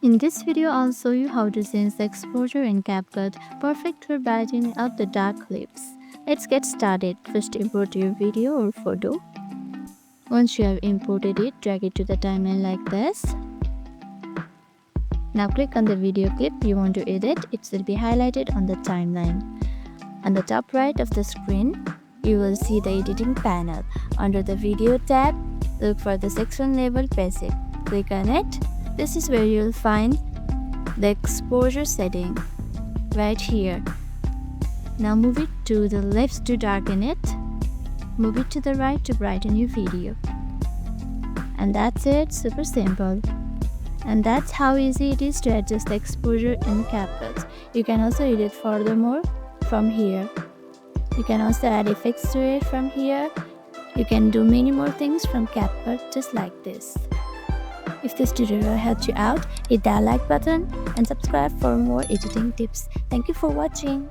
In this video, I'll show you how to change the exposure in CapCut, perfect for brightening up the dark clips. Let's get started. First, import your video or photo. Once you have imported it, drag it to the timeline like this. Now click on the video clip you want to edit. It will be highlighted on the timeline. On the top right of the screen, you will see the editing panel. Under the video tab, look for the section labeled basic. Click on it. This is where you'll find the exposure setting right here. Now move it to the left to darken it. Move it to the right to brighten your video. And that's it, super simple. And that's how easy it is to adjust the exposure in CapCut. You can also edit furthermore from here. You can also add effects to it from here. You can do many more things from CapCut just like this. If this tutorial helped you out, hit that like button and subscribe for more editing tips. Thank you for watching.